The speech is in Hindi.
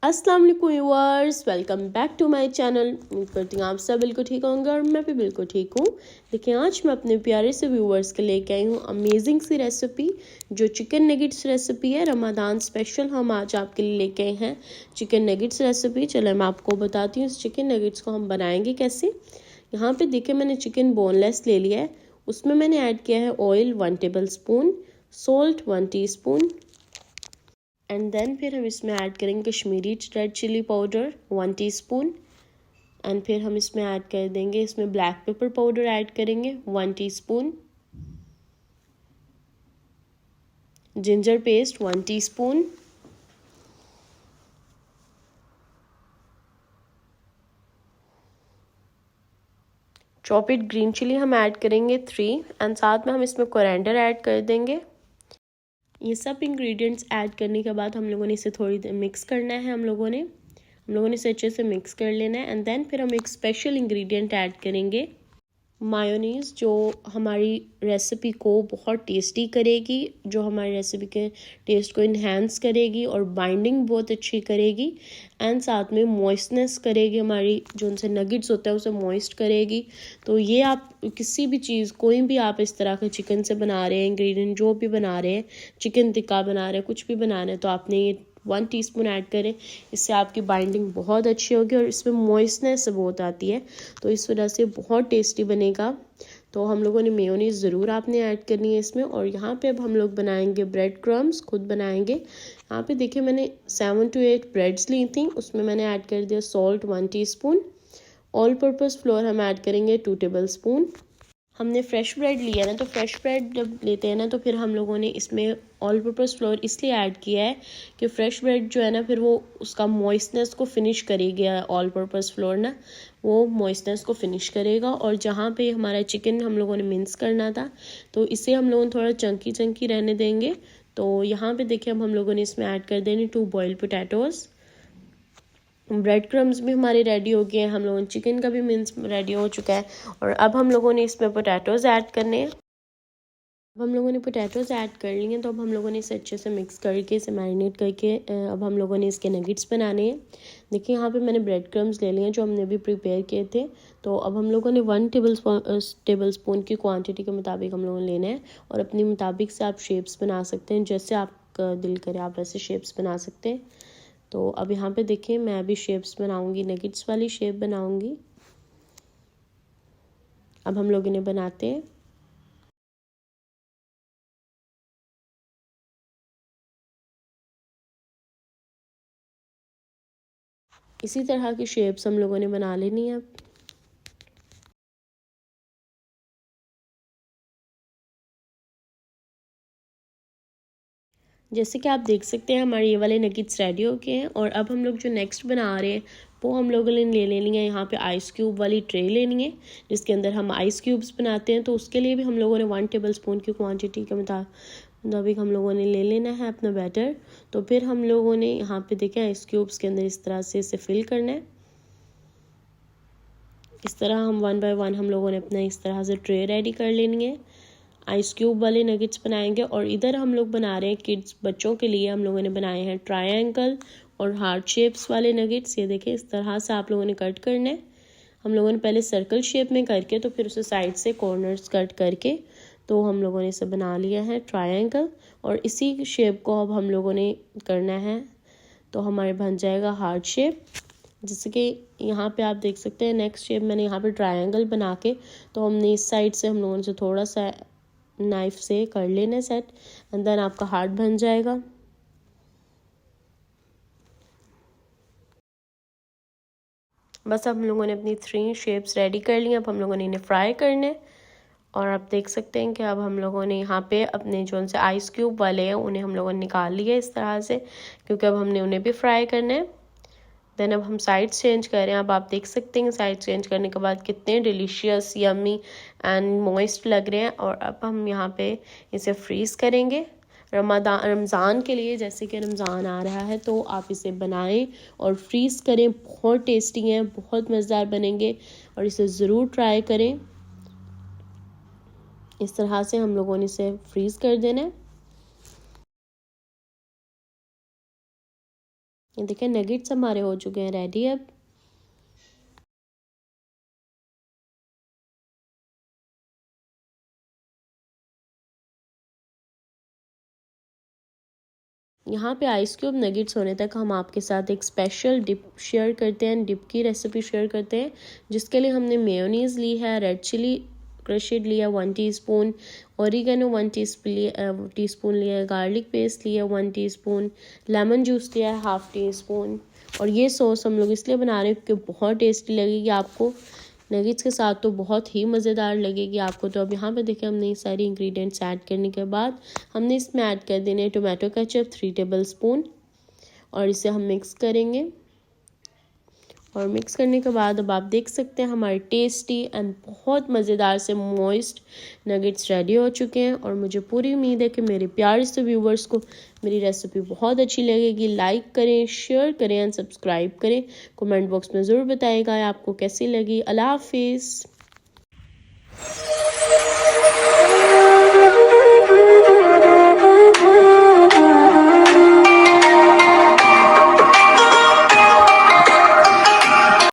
अस्सलाम वालेकुम viewers, welcome back to my channel. उम्मीद करती हूँ आप सब बिल्कुल ठीक होंगे और मैं भी बिल्कुल ठीक हूँ। देखिए, आज मैं अपने प्यारे से व्यूअर्स के लेके आई हूँ अमेजिंग सी रेसिपी, जो चिकन नगेट्स रेसिपी है। रमज़ान स्पेशल हम आज आपके लिए लेके आए हैं चिकन नगेट्स रेसिपी। चलो मैं आपको बताती हूँ इस चिकन नगेट्स को हम बनाएंगे कैसे। यहाँ पर देखिए, मैंने चिकन बोनलेस ले लिया है। उसमें मैंने ऐड किया है oil 1 tablespoon, salt 1 teaspoon, and then फिर हम इसमें ऐड करेंगे Kashmiri red chilli powder 1 teaspoon. And फिर हम इसमें ऐड कर देंगे, इसमें ब्लैक पेपर पाउडर ऐड करेंगे 1 teaspoon, ginger paste 1 teaspoon, chopped green chilli हम ऐड करेंगे 3, एंड साथ में हम इसमें कोरिएंडर ऐड कर देंगे। ये सब इंग्रेडिएंट्स ऐड करने के बाद हम लोगों ने इसे थोड़ी देर मिक्स करना है। हम लोगों ने इसे अच्छे से मिक्स कर लेना है। एंड देन फिर हम एक स्पेशल इंग्रेडिएंट ऐड करेंगे, मायोनीज़, जो हमारी रेसिपी को बहुत टेस्टी करेगी, जो हमारी रेसिपी के टेस्ट को इन्हेंस करेगी और बाइंडिंग बहुत अच्छी करेगी। एंड साथ में मॉइस्टनेस करेगी, हमारी जो उनसे नगेट्स होता है उसे मॉइस्ट करेगी। तो ये आप किसी भी चीज़, कोई भी आप इस तरह के चिकन से बना रहे हैं, इंग्रेडिएंट जो भी बना रहे हैं, चिकन टिक्का बना रहे हैं, कुछ भी बना रहे हैं, तो आपने ये 1 टीस्पून ऐड करें। इससे आपकी बाइंडिंग बहुत अच्छी होगी और इसमें मॉइस्टनेस बहुत आती है, तो इस वजह से बहुत टेस्टी बनेगा। तो हम लोगों ने मेयोनीज़ ज़रूर आपने ऐड करनी है इसमें। और यहाँ पे अब हम लोग बनाएंगे ब्रेड क्रम्स, खुद बनाएंगे। यहाँ पे देखिए, मैंने 7 to 8 ब्रेड्स ली थी, उसमें मैंने ऐड कर दिया salt 1 teaspoon, all purpose floor हम ऐड करेंगे 2 टेबल स्पून। हमने फ्रेश ब्रेड लिया ना, तो फ्रेश ब्रेड जब लेते हैं ना, तो फिर हम लोगों ने इसमें ऑल पर्पज़ फ्लोर इसलिए ऐड किया है कि फ्रेश ब्रेड जो है ना, फिर वो उसका मॉइस्टनेस को फिनिश करेगी। ऑल पर्पज़ फ्लोर ना, वो मॉइस्टनेस को फिनिश करेगा। और जहाँ पे हमारा चिकन हम लोगों ने मिन्स करना था, तो इसे हम लोगों ने थोड़ा चंकी चंकी रहने देंगे। तो यहाँ पे देखिए, अब हम लोगों ने इसमें ऐड कर देनी 2 बॉइल्ड पोटैटोज़। ब्रेड क्रम्स भी हमारे रेडी हो गए हैं, हम लोगों ने चिकन का भी मिन्स रेडी हो चुका है। और अब हम लोगों ने इसमें पोटैटोज़ ऐड करने हैं। अब हम लोगों ने पोटैटोज़ ऐड कर लिए हैं, तो अब हम लोगों ने इसे अच्छे से मिक्स करके, इसे मैरिनेट करके अब हम लोगों ने इसके नगेट्स बनाने हैं। देखिए, यहाँ पे मैंने ब्रेड क्रम्स ले लिए हैं जो हमने भी प्रिपेयर किए थे। तो अब हम लोगों ने 1 टेबल स्पून की क्वांटिटी के मुताबिक हम लोगों ने लेना है, और अपने मुताबिक से आप शेप्स बना सकते हैं, जैसे आपका दिल करे आप वैसे शेप्स बना सकते हैं। तो अब यहाँ पे देखिए, मैं अभी शेप्स बनाऊंगी, नगेट्स वाली शेप बनाऊंगी। अब हम लोग इन्हें बनाते हैं। इसी तरह की शेप्स हम लोगों ने बना लेनी है। अब जैसे कि आप देख सकते हैं, हमारे ये वाले नगेट्स रेडी हो गए हैं। और अब हम लोग जो नेक्स्ट बना रहे हैं, वो हम लोगों ने ले लेनी है, यहाँ पे आइस क्यूब वाली ट्रे लेनी है, जिसके अंदर हम आइस क्यूब्स बनाते हैं। तो उसके लिए भी हम लोगों ने 1 टेबल स्पून की क्वांटिटी के मुताबिक हम लोगों ने ले लेना है अपना बैटर। तो फिर हम लोगों ने यहाँ पे देखें, आइस क्यूब्स के अंदर इस तरह से इसे फिल करना है। इस तरह हम 1 बाय 1 हम लोगों ने अपना इस तरह से ट्रे रेडी कर लेनी है। आइस क्यूब वाले नगेट्स बनाएंगे। और इधर हम लोग बना रहे हैं किड्स, बच्चों के लिए हम लोगों ने बनाए हैं ट्रायंगल और हार्ट शेप्स वाले नगेट्स। ये देखिए, इस तरह से आप लोगों ने कट करना है। हम लोगों ने पहले सर्कल शेप में करके, तो फिर उसे साइड से कॉर्नर्स कट करके, तो हम लोगों ने इसे बना लिया है ट्रायंगल। और इसी शेप को अब हम लोगों ने करना है, तो हमारे बन जाएगा हार्ट शेप। जैसे कि यहाँ पे आप देख सकते हैं, नेक्स्ट शेप मैंने यहाँ पे ट्रायंगल बना के, तो हमने इस साइड से हम लोगों ने थोड़ा सा नाइफ से कर लेना सेट, एंड देन आपका हार्ट बन जाएगा। बस अब हम लोगों ने अपनी 3 शेप्स रेडी कर ली। अब हम लोगों ने इन्हें फ्राई करने। और आप देख सकते हैं कि अब हम लोगों ने यहाँ पे अपने जो उनसे आइस क्यूब वाले हैं, उन्हें हम लोगों ने निकाल लिया इस तरह से, क्योंकि अब हमने उन्हें भी फ्राई करना है। देन अब हम साइड्स चेंज कर रहे हैं। अब आप देख सकते हैं साइड चेंज करने के बाद कितने डिलीशियस, यम्मी एंड मॉइस्ट लग रहे हैं। और अब हम यहाँ पे इसे फ्रीज़ करेंगे रमज़ान के लिए। जैसे कि रमज़ान आ रहा है, तो आप इसे बनाएं और फ्रीज़ करें। बहुत टेस्टी हैं, बहुत मज़ेदार बनेंगे, और इसे ज़रूर ट्राई करें। इस तरह से हम लोगों ने इसे फ्रीज़ कर देना है। ये देखें नगेट्स हमारे हो चुके हैं रेडी। अब यहाँ पे आइस क्यूब नगेट्स होने तक हम आपके साथ एक स्पेशल डिप शेयर करते हैं, डिप की रेसिपी शेयर करते हैं, जिसके लिए हमने मेयोनीज़ ली है, रेड चिली क्रशेड लिया 1 टीस्पून, ओरिगेनो 1 टीस्पून लिया है, गार्लिक पेस्ट लिया 1 टीस्पून, लेमन जूस लिया है 1/2 टीस्पून। और ये सॉस हम लोग इसलिए बना रहे हैं क्योंकि बहुत टेस्टी लगेगी आपको, नगेट्स के साथ तो बहुत ही मज़ेदार लगेगी आपको। तो अब यहाँ पे देखें हमने ये सारी इंग्रेडिएंट्स ऐड करने के बाद हमने इसमें ऐड कर देने टोमेटो केचप 3 टेबलस्पून और इसे हम मिक्स करेंगे। और मिक्स करने के बाद अब आप देख सकते हैं हमारे टेस्टी एंड बहुत मज़ेदार से मॉइस्ट नगेट्स रेडी हो चुके हैं। और मुझे पूरी उम्मीद है कि मेरे प्यारे से व्यूवर्स को मेरी रेसिपी बहुत अच्छी लगेगी। लाइक करें, शेयर करें एंड सब्सक्राइब करें। कमेंट बॉक्स में ज़रूर बताइएगा आपको कैसी लगी। अल्लाह हाफिज़।